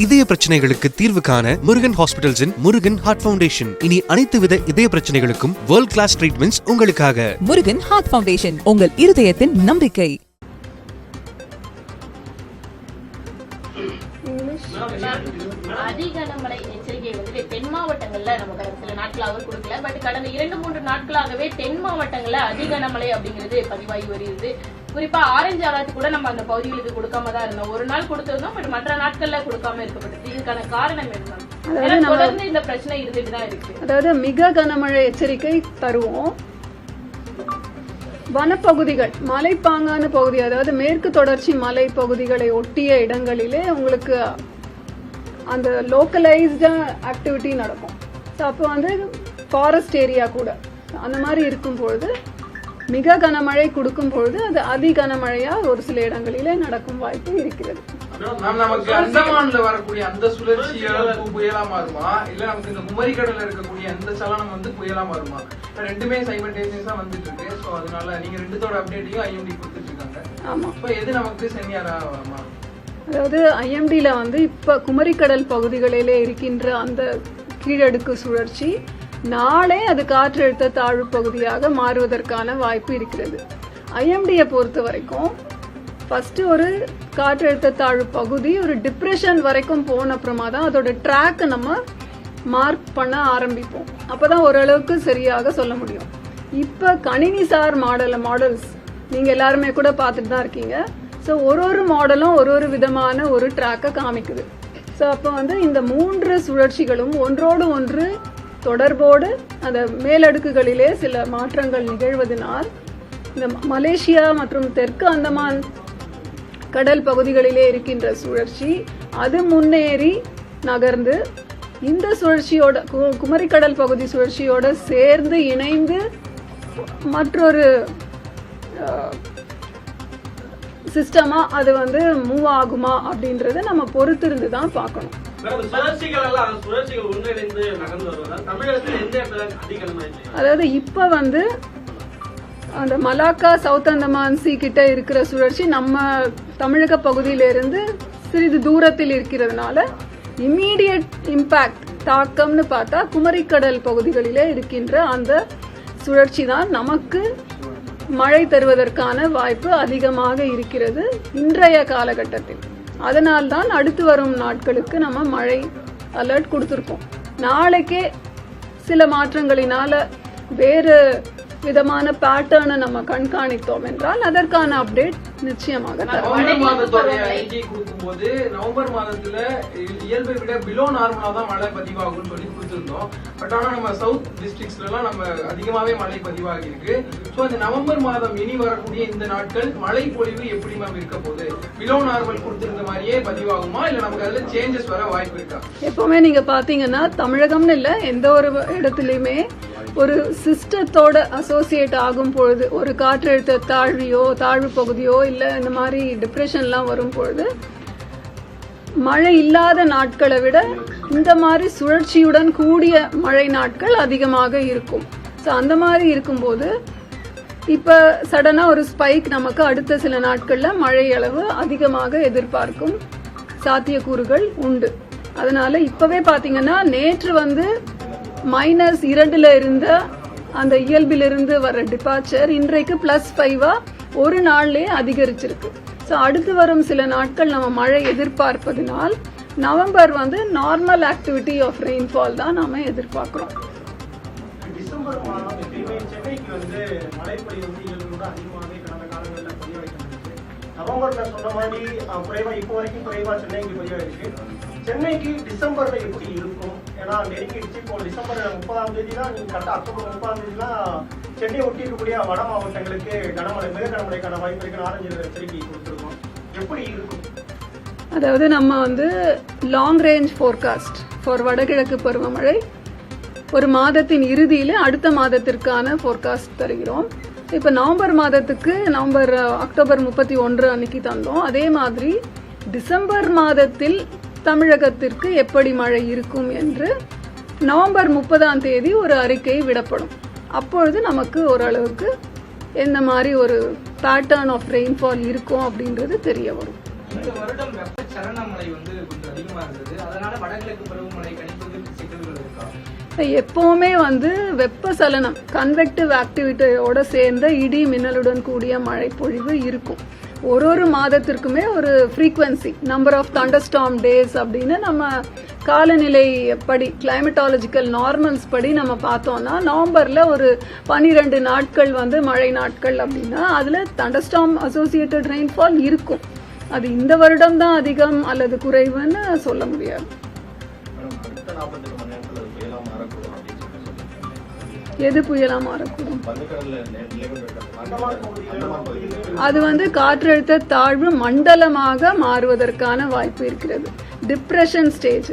இதய பிரச்சனைகளுக்கு தீர்வு காண முருகன் ஹாஸ்பிட்டல்ஸின் முருகன் ஹார்ட் ஃபவுண்டேஷன். இனி அனைத்து வித இதய பிரச்சனைகளுக்கும் வேர்ல்ட் கிளாஸ் ட்ரீட்மெண்ட்ஸ் உங்களுக்காக. முருகன் ஹார்ட் ஃபவுண்டேஷன், உங்கள் இருதயத்தின் நம்பிக்கை. அதிகனமழை எச்சரிக்கை வந்து தென் மாவட்டங்கள்ல நமக்கு சில நாட்களாக கொடுக்கல. பட் கடந்த 2-3 நாட்களாகவே தென் மாவட்டங்கள்ல அதிகனமழை அப்படிங்கிறது பதிவாகி வருகிறது. குறிப்பா ஆரஞ்சு அலர்ட் கூட நம்ம அந்த பகுதிகளுக்கு கொடுக்காம தான் இருந்தோம். ஒரு நாள் கொடுத்திருந்தோம், பட் மற்ற நாட்கள்ல கொடுக்காம இருக்கப்பட்டது. இதுக்கான காரணம் என்ன? தொடர்ந்து இந்த பிரச்சனை இருந்துட்டு தான் இருக்கு. அதாவது மிக கனமழை எச்சரிக்கை தருவோம். வனப்பகுதிகள், மலைப்பாங்கான பகுதி, அதாவது மேற்கு தொடர்ச்சி மலை பகுதிகளை ஒட்டிய இடங்களிலே உங்களுக்கு அந்த லோக்கலைஸ்டு ஆக்டிவிட்டி நடக்கும். ஸோ அப்போ வந்து ஃபாரஸ்ட் ஏரியா கூட அந்த மாதிரி இருக்கும்பொழுது மிக கனமழை கொடுக்கும் பொழுது அது அதி கனமழையா ஒரு சில இடங்களிலே நடக்கும் வாய்ப்பு இருக்கிறது. நமக்கு அந்தமான்ல வரக்கூடிய அந்த சுழற்சியால புயலா மாறுமா, இல்ல நமக்கு இந்த குமரிக்கடல்ல இருக்கக்கூடிய அந்த சலனம் வந்து புயலா மாறுமா? ரெண்டுமே சைமல்டேனியஸா வந்துட்டு இருக்கு. சோ அதனால நீங்க ரெண்டுத்தோட அப்டேட்டையும் ஐஎம்டி கொடுத்துட்டு இருக்காங்க. ஆமா, இப்போ எது நமக்கு சென்னியாரா வருமா? அதாவது ஐஎம்டில வந்து இப்ப குமரிக்கடல் பகுதிகளிலே இருக்கின்ற அந்த கீழடுக்கு சுழற்சி நாளே அது காற்றழுத்த தாழ்வு பகுதியாக மாறுவதற்கான வாய்ப்பு இருக்கிறது. ஐஎம்டியை பொறுத்த வரைக்கும் ஃபர்ஸ்ட் ஒரு காற்றழுத்த தாழ்வு பகுதி ஒரு டிப்ரெஷன் வரைக்கும் போன அப்புறமா தான் அதோட ட்ராக் நம்ம மார்க் பண்ண ஆரம்பிப்போம். அப்பதான் ஓரளவுக்கு சரியாக சொல்ல முடியும். இப்ப கணினிசார் மாடல்ஸ் நீங்க எல்லாருமே கூட பார்த்துட்டு தான் இருக்கீங்க. ஸோ ஒரு மாடலும் ஒரு விதமான ஒரு ட்ராக்கை காமிக்குது. ஸோ அப்போ வந்து இந்த 3 சுழற்சிகளும் ஒன்றோடு ஒன்று தொடர்போடு அந்த மேலடுக்குகளிலே சில மாற்றங்கள் நிகழ்வதனால் இந்த மலேசியா மற்றும் தெற்கு அந்தமான் கடல் பகுதிகளிலே இருக்கின்ற சுழற்சி அது முன்னேறி நகர்ந்து இந்த சுழற்சியோட குமரிக்கடல் பகுதி சுழற்சியோட சேர்ந்து இணைந்து மற்றொரு சிஸ்டமா அது வந்து மூவ் ஆகுமா அப்படின்றத நம்ம பொறுத்திருந்து தான் பார்க்கணும். அதாவது இப்ப வந்து அந்த மலாக்கா சவுத் அந்தமான் சி கிட்ட இருக்கிற சுழற்சி நம்ம தமிழக பகுதியிலிருந்து சிறிது தூரத்தில் இருக்கிறதுனால இம்மீடியட் இம்பாக்ட் தாக்கம்னு பார்த்தா குமரிக்கடல் பகுதிகளிலே இருக்கின்ற அந்த சுழற்சி தான் நமக்கு மழை தருவதற்கான வாய்ப்பு அதிகமாக இருக்கிறது இன்றைய காலகட்டத்தில். அதனால்தான் அடுத்து வரும் நாட்களுக்கு நம்ம மழை அலர்ட் கொடுத்திருக்கோம். நாளைக்கே சில மாற்றங்களினால வேறு விதமான பேட்டர்னை நம்ம கண்காணித்தோம் என்றால் அதற்கான அப்டேட் நிச்சயமாக நவம்பர் மாதத்துல இயல்பை விட பிலோ நார்மலா தான் மழை பதிவாகும் சொல்லி கொடுத்திருந்தோம். பட் ஆனா நம்ம சவுத் டிஸ்ட்ரிக்ட்ஸ்ல எல்லாம் நம்ம அதிகமாவே மழை பதிவாகி இருக்கு. சோ இந்த நவம்பர் மாதம் இனி வரக்கூடிய இந்த நாட்கள் மழை பொழிவு எப்படி மேம் இருக்க போகுது? பிலோ நார்மல் கொடுத்திருந்த மாதிரியே பதிவாகுமா, இல்ல நமக்கு அதுல சேஞ்சஸ் வர வாய்ப்பு இருக்கா? எப்பவுமே நீங்க பாத்தீங்கன்னா தமிழகம்னு இல்ல எந்த ஒரு இடத்துலயுமே ஒரு சிஸ்டத்தோட அசோசியேட் ஆகும் பொழுது ஒரு காற்றழுத்த தாழ்வு பகுதியோ இல்ல இந்த மாதிரி டிப்ரெஷன்லாம் வரும் பொழுது மழை இல்லாத நாட்களை விட இந்த மாதிரி சுழற்சியுடன் கூடிய மழை நாட்கள் அதிகமாக இருக்கும். ஸோ அந்த மாதிரி இருக்கும்போது இப்ப சடனா ஒரு ஸ்பைக் நமக்கு அடுத்த சில நாட்கள்ல மழை அளவு அதிகமாக எதிர்பார்க்கும் சாத்தியக்கூறுகள் உண்டு. அதனால இப்பவே பாத்தீங்கன்னா நேற்று வந்து -2 இருந்த அந்த இயல்பிலிருந்து வர டிபார்ச்சர் இன்றைக்கு +5 ஒரு நாள்லயே அதிகரிச்சிருக்கு. ஸோ அடுத்து வரும் சில நாட்கள் நம்ம மழை எதிர்பார்ப்பதனால் நவம்பர் வந்து நார்மல் ஆக்டிவிட்டி ஆஃப் ரெயின்ஃபால் தான் நாம எதிர்பார்க்கிறோம். டிசம்பர் மாதம் சென்னைக்கு வந்து மழைப்பொழிவு வந்து இயல்போட அதிகமாகவே கடந்த காலங்களில் பதிவாகிட்டு நவம்பர்ல சொன்ன மாதிரி குறைவா இப்போ வரைக்கும் குறைவா சென்னைக்கு பதிவாயிருக்கு. சென்னைக்கு டிசம்பர்ல எப்படி இருக்கும்? ஏன்னா நெருங்கிடுச்சு. இப்போ டிசம்பர் 30ஆம் தேதி தான் நீங்க கரெக்டா அக்டோபர் 30ஆம் தேதி தான் சென்னை ஒட்டி இருக்கக்கூடிய வட மாவட்டங்களுக்கு கனமழை மிக கனமழைக்கான வாய்ப்பு இருக்குன்னு ஆரஞ்சு எச்சரிக்கை கொடுத்துருக்கோம். எப்படி இருக்கும்? அதாவது நம்ம வந்து லாங் ரேஞ்ச் ஃபோர்காஸ்ட் ஃபார் வடகிழக்கு பருவமழை ஒரு மாதத்தின் இறுதியில அடுத்த மாதத்திற்கான ஃபோர்காஸ்ட் தருகிறோம். இப்ப நவம்பர் மாதத்துக்கு அக்டோபர் 31 அன்னைக்கு தந்தோம். அதே மாதிரி டிசம்பர் மாதத்தில் தமிழகத்திற்கு எப்படி மழை இருக்கும் என்று நவம்பர் 30ஆம் தேதி ஒரு அறிக்கை விடப்படும். அப்பொழுது நமக்கு ஓரளவுக்கு எந்த மாதிரி ஒரு பேட்டர்ன் ஆஃப் ரெயின்ஃபால் இருக்கும் அப்படின்றது தெரிய வரும். சலனமழை வந்து கொஞ்சம் அதிகமா இருந்தது. அதனால வடகிழக்கு பருவமழை கணிப்பதில் சிக்கல்கள் இருக்கா? எப்பவுமே வந்து வெப்பசலனம் கன்வெக்டிவ் ஆக்டிவிட்டியோட சேர்ந்த இடி மின்னலுடன் கூடிய மழை பொழிவு இருக்கும். ஒரு மாதத்திற்குமே ஒரு ஃப்ரீக்வன்சி நம்பர் ஆஃப் தண்டர்ஸ்டார்ம் டேஸ் அப்படின்னு நம்ம காலநிலை படி கிளைமேட்டாலஜிக்கல் நார்மல்ஸ் படி நம்ம பார்த்தோம்னா நவம்பரில் ஒரு 12 நாட்கள் வந்து மழை நாட்கள் அப்படின்னா அதில் தண்டர்ஸ்டார்ம் அசோசியேட்டட் ரெயின்ஃபால் இருக்கும். அது இந்த வருடம் தான் அதிகம் அல்லது குறைவுன்னு சொல்ல முடியாது. எது புயலா மாறக்கூடும்? அது வந்து காற்றழுத்த தாழ்வு மண்டலமாக மாறுவதற்கான வாய்ப்பு இருக்கிறது. டிப்ரெஷன் ஸ்டேஜ்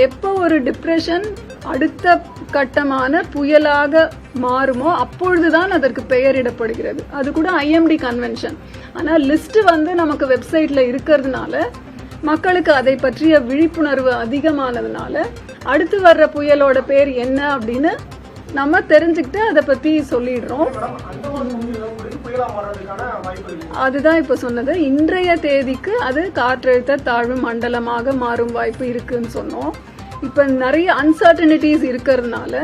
எப்போ ஒரு டிப்ரெஷன் அடுத்த கட்டமான புயலாக மாறுமோ அப்பொழுதுதான் அதற்கு பெயரிடப்படுகிறது. அது கூட IMD கன்வென்ஷன். ஆனால் லிஸ்ட் வந்து நமக்கு வெப்சைட்ல இருக்கிறதுனால மக்களுக்கு அதை பற்றிய விழிப்புணர்வு அதிகமானதுனால அடுத்து வர்ற புயலோட பேர் என்ன அப்படின்னு நம்ம தெரிஞ்சுக்கிட்டு அதை பத்தி சொல்லிடுறோம். அதுதான் இப்ப சொன்னது. இன்றைய தேதிக்கு அது காற்றழுத்த தாழ்வு மண்டலமாக மாறும் வாய்ப்பு இருக்குன்னு சொன்னோம். இப்ப நிறைய அன்சர்டனிட்டிஸ் இருக்கிறதுனால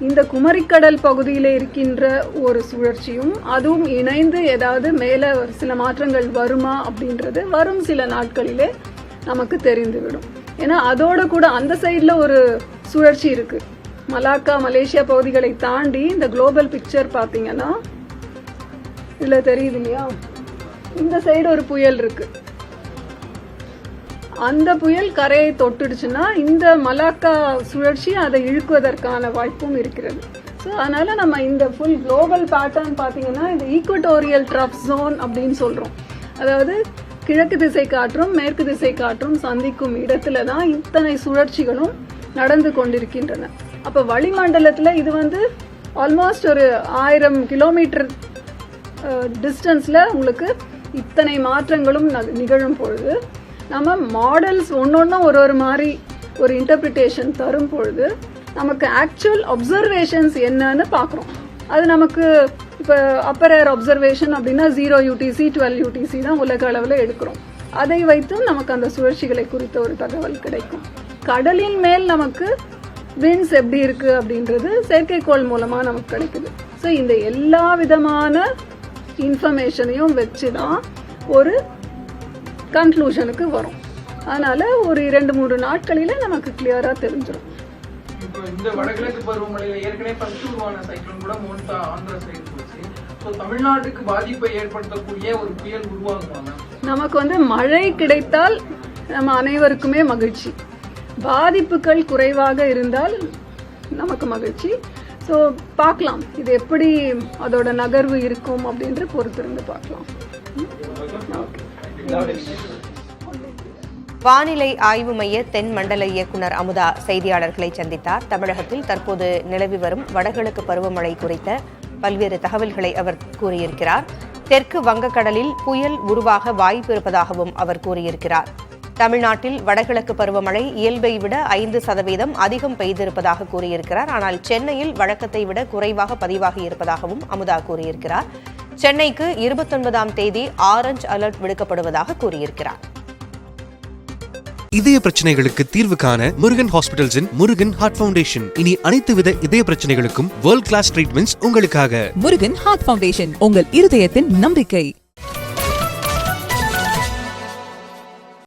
இந்த குமரிக்கடல் பகுதியில இருக்கின்ற ஒரு சுழற்சியும் அதுவும் இணைந்து ஏதாவது மேல சில மாற்றங்கள் வருமா அப்படின்றது வரும் சில நாட்களிலே நமக்கு தெரிந்துவிடும். ஏன்னா அதோட கூட அந்த சைட்ல ஒரு சுழற்சி இருக்கு. மலாக்கா மலேசியா பகுதிகளை தாண்டி இந்த குளோபல் பிக்சர் பாத்தீங்கன்னா இதுல தெரியுது இல்லையா, இந்த சைடு ஒரு புயல் இருக்கு. அந்த புயல் கரையை தொட்டுடுச்சுன்னா இந்த மலாக்கா சுழற்சி அதை இழுக்குவதற்கான வாய்ப்பும் இருக்கிறது. ஸோ அதனால நம்ம இந்த ஃபுல் குளோபல் பேட்டர்ன் பார்த்தீங்கன்னா இந்த ஈக்குவட்டோரியல் ட்ரஃப் ஜோன் அப்படின்னு சொல்றோம். அதாவது கிழக்கு திசை காற்றும் மேற்கு திசை காற்றும் சந்திக்கும் இடத்துல தான் இத்தனை சுழற்சிகளும் நடந்து கொண்டிருக்கின்றன. அப்ப வளிமண்டலத்துல இது வந்து ஆல்மோஸ்ட் ஒரு 1000 கிலோமீட்டர் டிஸ்டன்ஸ்ல உங்களுக்கு இத்தனை மாற்றங்களும் நிகழும் பொழுது நம்ம மாடல்ஸ் ஒன்னொன்னும் ஒரு மாதிரி ஒரு இன்டர்பிரிட்டேஷன் தரும் பொழுது நமக்கு ஆக்சுவல் அப்சர்வேஷன்ஸ் என்னன்னு பார்க்குறோம். அது நமக்கு இப்போ அப்பர் ஏர் அப்சர்வேஷன் அப்படின்னா 0 UTC 12 UTC தான் உலக அளவில் எடுக்கிறோம். அதை வைத்தும் நமக்கு அந்த சுழற்சிகளை குறித்த ஒரு தகவல் கிடைக்கும். கடலின் மேல் நமக்கு விண்ட்ஸ் எப்படி இருக்கு அப்படின்றது செயற்கைக்கோள் மூலமா நமக்கு கிடைக்குது. ஸோ இந்த எல்லா விதமான இன்ஃபர்மேஷனையும் வச்சுதான் ஒரு கன்க்ளூஷனுக்கு வரும். அதனால ஒரு 2-3 நாட்களில நமக்கு கிளியரா தெரிஞ்சிடும். இப்போ இந்த வடகிழக்கு பருவமழையில ஏற்கனவே ஃபர்ஸ்ட் உருவான சைக்ளோன் கூட மோன்டா ஆந்திரா சைடு போச்சு. ஸோ தமிழ்நாட்டுக்கு பாதிப்பை ஏற்படுத்தக்கூடிய ஒரு புயல் உருவாகுமா? நமக்கு வந்து மழை கிடைத்தால் நம்ம அனைவருக்குமே மகிழ்ச்சி. பாதிப்புகள் குறைவாக இருந்தால் நமக்கு மகிழ்ச்சி. ஸோ பார்க்கலாம் இது எப்படி அதோட நகர்வு இருக்கும் அப்படின்ற பொறுத்திருந்து பார்க்கலாம். வானிலை ஆய்வு மைய தென் மண்டல இயக்குநர் அமுதா செய்தியாளர்களை சந்தித்தார். தமிழகத்தில் தற்போது நிலவி வரும் வடகிழக்கு பருவமழை குறித்த பல்வேறு தகவல்களை அவர் கூறியிருக்கிறார். தெற்கு வங்கக்கடலில் புயல் உருவாக வாய்ப்பு இருப்பதாகவும் அவர் கூறியிருக்கிறார். தமிழ்நாட்டில் வடகிழக்கு பருவமழை இயல்பை விட 5% அதிகம் பெய்திருப்பதாக கூறியிருக்கிறார். ஆனால் சென்னையில் வழக்கத்தை விட குறைவாக பதிவாகி இருப்பதாகவும் அமுதா கூறியிருக்கிறார். சென்னைக்கு 29ஆம் தேதி ஆரஞ்ச் அலர்ட் விடுக்கப்படுவதாக கூறியிருக்கிறார். இதய பிரச்சனைகளுக்கு தீர்வு காண முருகன் ஹாஸ்பிடல்ஸின் முருகன் ஹார்ட் ஃபவுண்டேஷன். இனி அனைத்து வித இதய பிரச்சனைகளுக்கும் வேர்ல்ட் கிளாஸ் ட்ரீட்மெண்ட்ஸ் உங்களுக்காக. முருகன் ஹார்ட் ஃபவுண்டேஷன், உங்கள் இருதயத்தின் நம்பிக்கை.